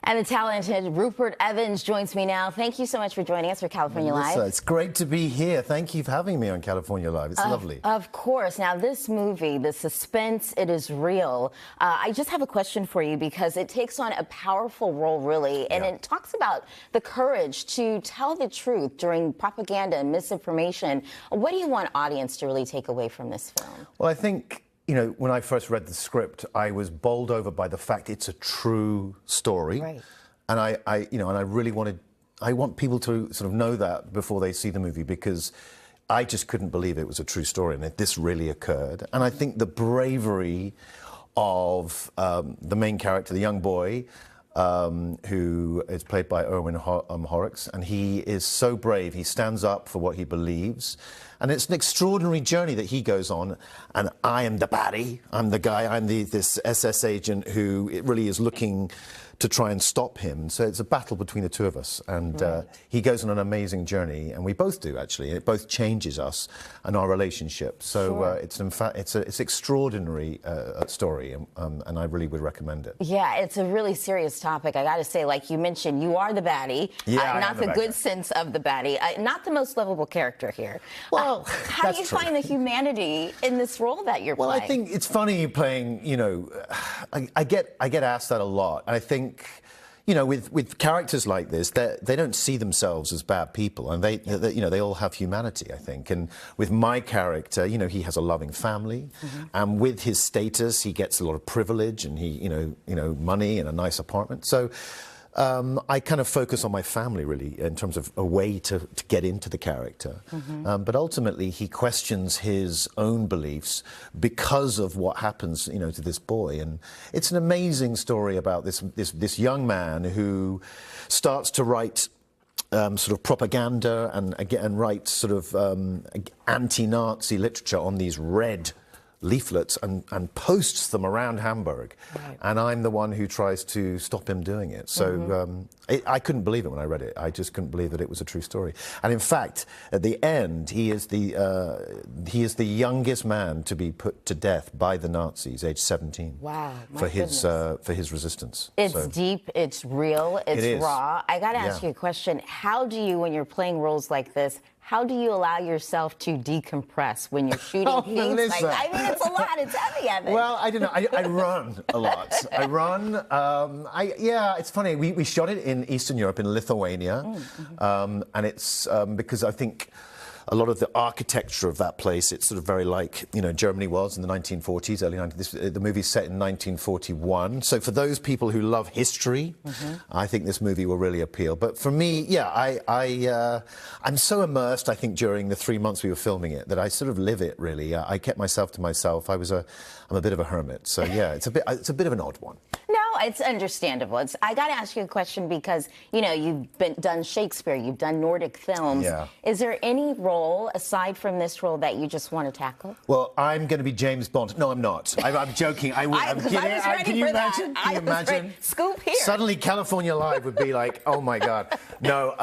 And the talented Rupert Evans joins me now. Thank you so much for joining us for California Live. It's great to be here. Thank you for having me on California Live. It's lovely. Of course. Now, this movie, the suspense, it is real. I just have a question for you because it takes on a powerful role, really, and it talks about the courage to tell the truth during propaganda and misinformation. What do you want audience to really take away from this film? Well, I think, you know, when I first read the script, I was bowled over by the fact it's a true story. Right. And I really I want people to sort of know that before they see the movie, because I just couldn't believe it was a true story and that this really occurred. And I think the bravery of the main character, the young boy, who is played by Erwin Horrocks, and he is so brave. He stands up for what he believes, and it's an extraordinary journey that he goes on. And I am the baddie. I'm the guy. I'm this SS agent who really is looking to try and stop him. So it's a battle between the two of us, and he goes on an amazing journey, and we both do, actually. And it both changes us and our relationship. So it's in fact it's extraordinary story, and I really would recommend it. Yeah, it's a really serious topic. I got to say, like you mentioned, you are the baddie, not the good sense of the baddie, not the most lovable character here. Well, how do you find the humanity in this role that you're playing? Well, I think it's funny playing. You know, I get asked that a lot, and I think, you know, with characters like this, they don't see themselves as bad people, and they all have humanity, I think. And with my character, you know, he has a loving family, and with his status, he gets a lot of privilege, and he, you know, money and a nice apartment. So I kind of focus on my family, really, in terms of a way to get into the character. But ultimately, he questions his own beliefs because of what happens, you know, to this boy. And it's an amazing story about this young man who starts to write sort of propaganda and write sort of anti-Nazi literature on these red leaflets and posts them around Hamburg. And I'm the one who tries to stop him doing it. So I couldn't believe it when I read it. I just couldn't believe that it was a true story. And in fact, at the end, he is the youngest man to be put to death by the Nazis, age 17. Wow, for his resistance. It's deep, it's real, it's raw. I got to ask you a question. How do you, when you're playing roles like this, how do you allow yourself to decompress when you're shooting things like that? I mean, it's a lot. It's heavy, Evan. Well, I don't know. I run a lot. I run. Yeah, it's funny. We shot it in Eastern Europe, in Lithuania, and it's because I think a lot of the architecture of that place, it's sort of very like, you know, Germany was in the 1940s, early 1940s. The movie's set in 1941. So for those people who love history, I think this movie will really appeal. But for me, yeah, I'm so immersed, I think, during the 3 months we were filming it, that I sort of live it, really. I kept myself to myself. I'm a bit of a hermit. So yeah, it's a bit of an odd one. No, it's understandable. I got to ask you a question because, you know, you've done Shakespeare, you've done Nordic films. Yeah. Is there any role, aside from this role, that you just want to tackle? Well, I'm going to be James Bond. No, I'm not. I'm joking. I'm kidding. Can you imagine? Can you imagine? Scoop here. Suddenly, California Live would be like, oh my God. No,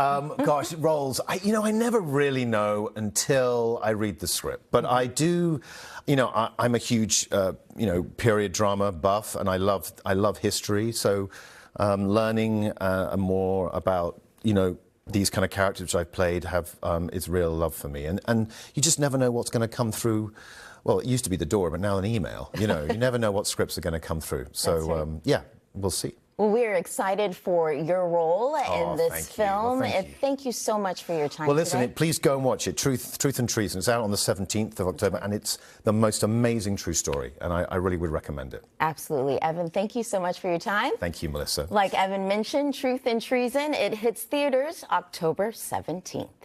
gosh, roles. I never really know until I read the script. But I do. You know, I'm a huge, you know, period drama buff, and I love history. So, learning more about, you know, these kind of characters which I've played is real love for me. And you just never know what's going to come through. Well, it used to be the door, but now an email. You know, you never know what scripts are going to come through. So, yeah, we'll see. Well, we're excited for your role in this film. Well, thank you so much for your time. Well, listen, today. Please go and watch it. Truth and Treason. It's out on the 17th of October, and it's the most amazing true story, and I really would recommend it. Absolutely. Evan, thank you so much for your time. Thank you, Melissa. Like Evan mentioned, Truth and Treason, it hits theaters October 17th.